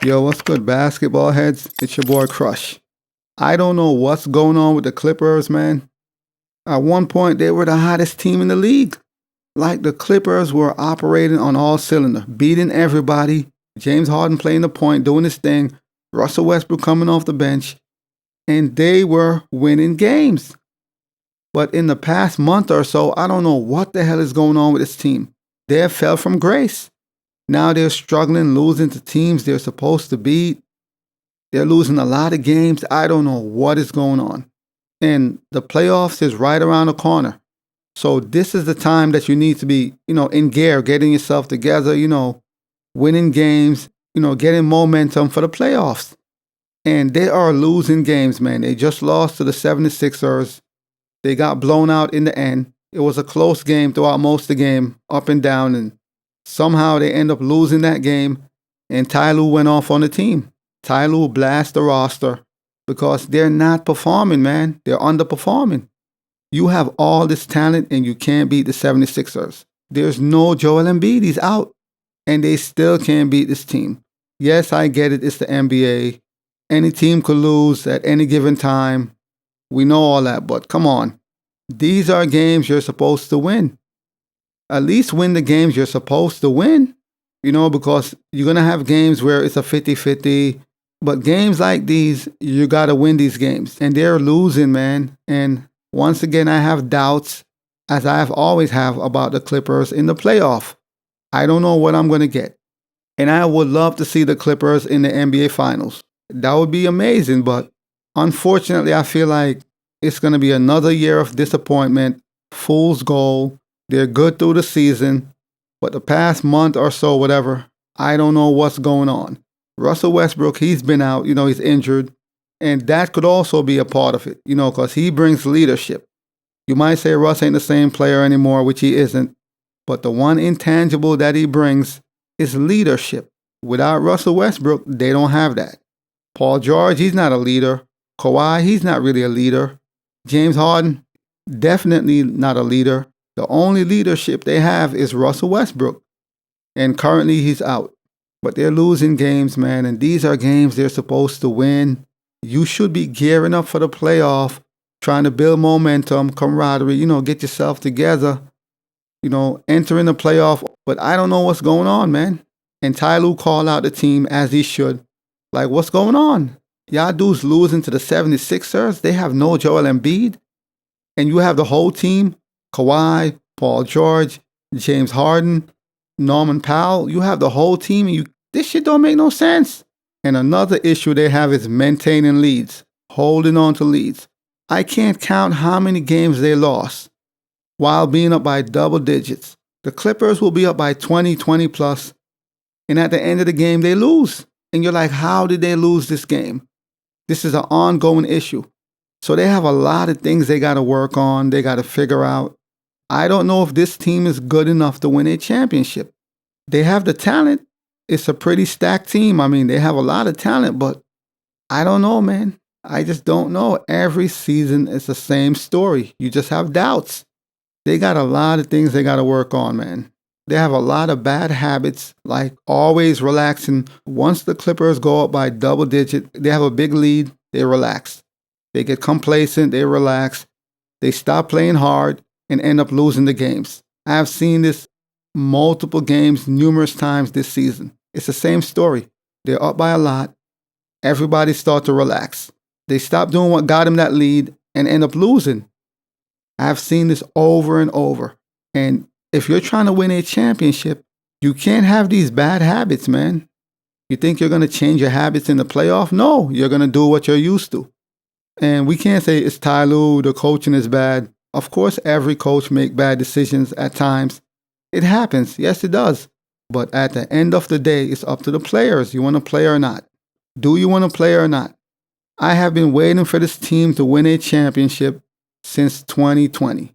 Yo, what's good, basketball heads? It's your boy Crush. I don't know what's going on with the Clippers, man. At one point, they were the hottest team in the league. Like the Clippers were operating on all cylinders, beating everybody. James Harden playing the point, doing his thing. Russell Westbrook coming off the bench. And they were winning games. But in the past month or so, I don't know what the hell is going on with this team. They have fell from grace. Now they're struggling, losing to teams they're supposed to beat. They're losing a lot of games. I don't know what is going on. And the playoffs is right around the corner. So this is the time that you need to be, in gear, getting yourself together, winning games, getting momentum for the playoffs. And they are losing games, man. They just lost to the 76ers. They got blown out in the end. It was a close game throughout most of the game, up and down, and somehow they end up losing that game, and Tyronn Lue went off on the team. Tyronn Lue blasted the roster because they're not performing, man. They're underperforming. You have all this talent and you can't beat the 76ers. There's no Joel Embiid. He's out. And they still can't beat this team. Yes, I get it. It's the NBA. Any team could lose at any given time. We know all that, but come on. These are games you're supposed to win. At least win the games you're supposed to win, because you're going to have games where it's a 50-50. But games like these, you got to win these games. And they're losing, man. And once again, I have doubts, as I have always have about the Clippers in the playoff. I don't know what I'm going to get. And I would love to see the Clippers in the NBA Finals. That would be amazing. But unfortunately, I feel like it's going to be another year of disappointment, fool's gold. They're good through the season, but the past month or so, whatever, I don't know what's going on. Russell Westbrook, he's been out, he's injured, and that could also be a part of it, because he brings leadership. You might say Russ ain't the same player anymore, which he isn't, but the one intangible that he brings is leadership. Without Russell Westbrook, they don't have that. Paul George, he's not a leader. Kawhi, he's not really a leader. James Harden, definitely not a leader. The only leadership they have is Russell Westbrook. And currently he's out. But they're losing games, man. And these are games they're supposed to win. You should be gearing up for the playoff, trying to build momentum, camaraderie, get yourself together, entering the playoff. But I don't know what's going on, man. And Tyronn Lue called out the team as he should. Like, what's going on? Y'all dudes losing to the 76ers. They have no Joel Embiid. And you have the whole team. Kawhi, Paul George, James Harden, Norman Powell. You have the whole team, and this shit don't make no sense. And another issue they have is maintaining leads, holding on to leads. I can't count how many games they lost while being up by double digits. The Clippers will be up by 20 plus, and at the end of the game, they lose. And you're like, how did they lose this game? This is an ongoing issue. So they have a lot of things they got to work on, they got to figure out. I don't know if this team is good enough to win a championship. They have the talent. It's a pretty stacked team. I mean, they have a lot of talent, but I don't know, man. I just don't know. Every season is the same story. You just have doubts. They got a lot of things they got to work on, man. They have a lot of bad habits, like always relaxing. Once the Clippers go up by double digit, they have a big lead, they relax. They get complacent, they relax. They stop playing hard and end up losing the games. I have seen this multiple games numerous times this season. It's the same story. They're up by a lot. Everybody start to relax. They stop doing what got them that lead and end up losing. I have seen this over and over. And if you're trying to win a championship, you can't have these bad habits, man. You think you're going to change your habits in the playoff? No, you're going to do what you're used to. And we can't say it's Tyronn Lue, the coaching is bad. Of course, every coach makes bad decisions at times. It happens. Yes, it does. But at the end of the day, it's up to the players. You want to play or not? Do you want to play or not? I have been waiting for this team to win a championship since 2020.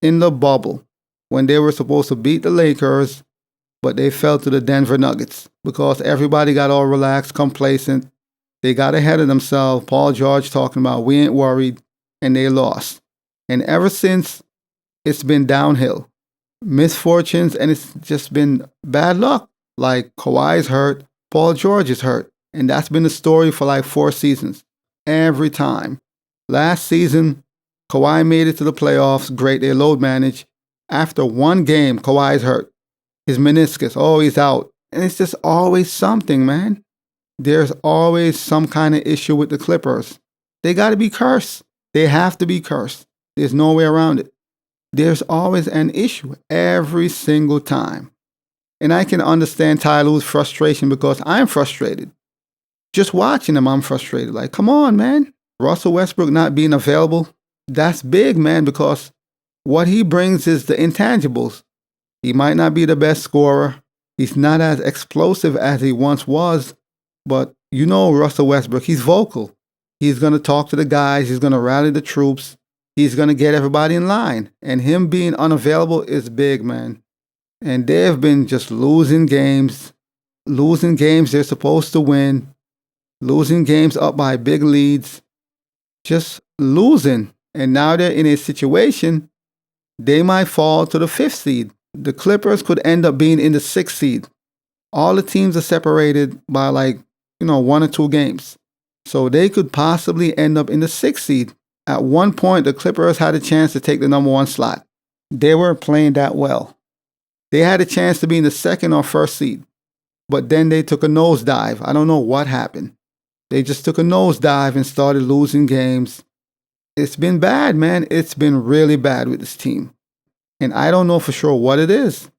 In the bubble, when they were supposed to beat the Lakers, but they fell to the Denver Nuggets because everybody got all relaxed, complacent. They got ahead of themselves. Paul George talking about, we ain't worried, and they lost. And ever since, it's been downhill. Misfortunes, and it's just been bad luck. Like Kawhi's hurt, Paul George is hurt. And that's been the story for like 4 seasons. Every time. Last season, Kawhi made it to the playoffs. Great, they load managed. After one game, Kawhi's hurt. His meniscus, oh, he's out. And it's just always something, man. There's always some kind of issue with the Clippers. They got to be cursed. They have to be cursed. There's no way around it. There's always an issue every single time. And I can understand Tyronn Lue's frustration because I'm frustrated. Just watching him, I'm frustrated. Like, come on, man. Russell Westbrook not being available, that's big, man, because what he brings is the intangibles. He might not be the best scorer. He's not as explosive as he once was. But you know Russell Westbrook, he's vocal. He's going to talk to the guys. He's going to rally the troops. He's going to get everybody in line. And him being unavailable is big, man. And they've been just losing games they're supposed to win, losing games up by big leads, just losing. And now they're in a situation, they might fall to the 5th seed. The Clippers could end up being in the 6th seed. All the teams are separated by 1 or 2 games. So they could possibly end up in the 6th seed. At one point, the Clippers had a chance to take the number 1 slot. They weren't playing that well. They had a chance to be in the 2nd or 1st seed. But then they took a nosedive. I don't know what happened. They just took a nosedive and started losing games. It's been bad, man. It's been really bad with this team. And I don't know for sure what it is.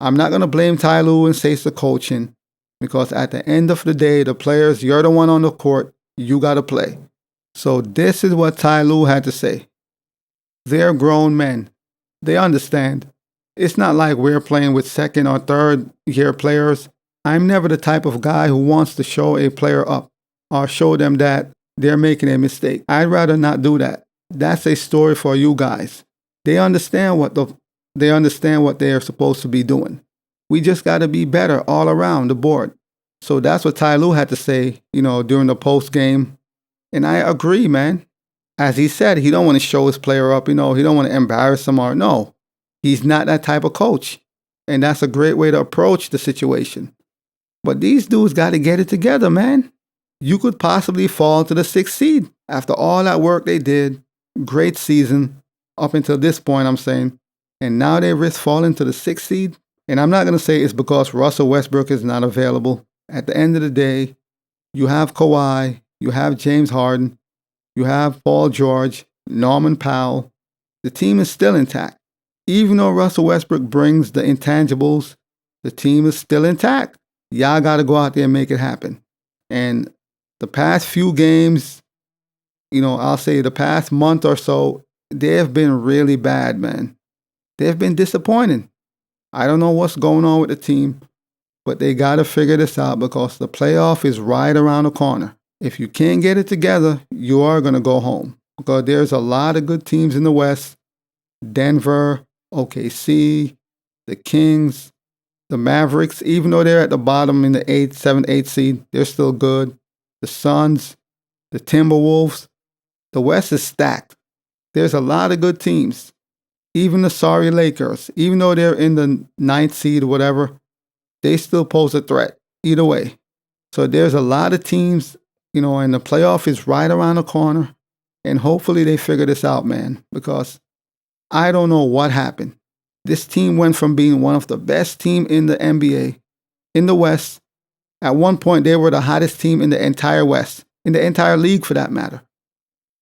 I'm not going to blame Tyronn Lue and say it's the coaching, because at the end of the day, the players, you're the one on the court, you got to play. So this is what Tyronn Lue had to say. They're grown men. They understand. It's not like we're playing with 2nd or 3rd year players. I'm never the type of guy who wants to show a player up or show them that they're making a mistake. I'd rather not do that. That's a story for you guys. They understand what they're supposed to be doing. We just got to be better all around the board. So that's what Tyronn Lue had to say, during the post game. And I agree, man. As he said, he don't want to show his player up. He don't want to embarrass him or no. He's not that type of coach. And that's a great way to approach the situation. But these dudes got to get it together, man. You could possibly fall to the 6th seed after all that work they did. Great season up until this point, I'm saying. And now they risk falling to the 6th seed. And I'm not going to say it's because Russell Westbrook is not available. At the end of the day, you have Kawhi, you have James Harden, you have Paul George, Norman Powell. The team is still intact. Even though Russell Westbrook brings the intangibles, the team is still intact. Y'all got to go out there and make it happen. And the past few games, I'll say the past month or so, they have been really bad, man. They've been disappointing. I don't know what's going on with the team, but they got to figure this out because the playoff is right around the corner. If you can't get it together, you are going to go home because there's a lot of good teams in the West. Denver, OKC, the Kings, the Mavericks, even though they're at the bottom in the 7th, 8th seed, they're still good. The Suns, the Timberwolves, the West is stacked. There's a lot of good teams. Even the sorry Lakers, even though they're in the 9th seed or whatever, they still pose a threat either way. So there's a lot of teams, and the playoff is right around the corner. And hopefully they figure this out, man, because I don't know what happened. This team went from being one of the best team in the NBA, in the West. At one point, they were the hottest team in the entire West, in the entire league for that matter.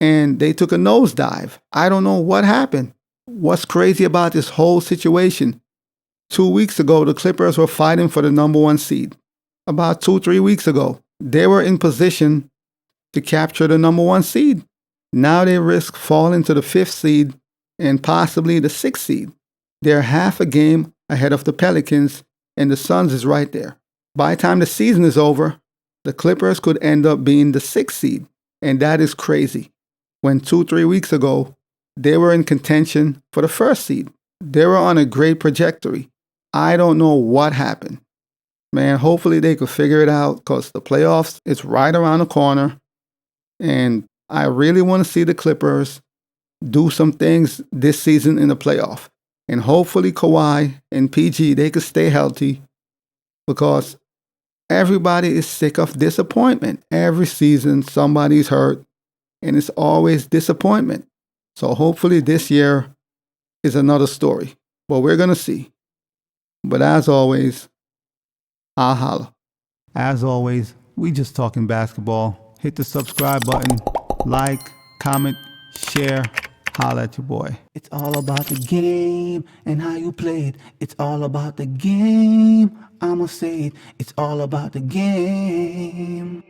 And they took a nosedive. I don't know what happened. What's crazy about this whole situation? 2 weeks ago, the Clippers were fighting for the number 1 seed. About 2-3 weeks ago, they were in position to capture the number 1 seed. Now they risk falling to the 5th seed and possibly the 6th seed. They're half a game ahead of the Pelicans, and the Suns is right there. By the time the season is over, the Clippers could end up being the 6th seed, and that is crazy. When 2-3 weeks ago, they were in contention for the 1st seed. They were on a great trajectory. I don't know what happened. Man, hopefully they could figure it out because the playoffs is right around the corner. And I really want to see the Clippers do some things this season in the playoff. And hopefully Kawhi and PG, they could stay healthy because Everybody is sick of disappointment. Every season, somebody's hurt, and it's always disappointment. So hopefully this year is another story. But we're going to see. But as always, I'll holla. As always, we just talking basketball. Hit the subscribe button, like, comment, share. Holla at your boy. It's all about the game and how you play it. It's all about the game. I'ma say it. It's all about the game.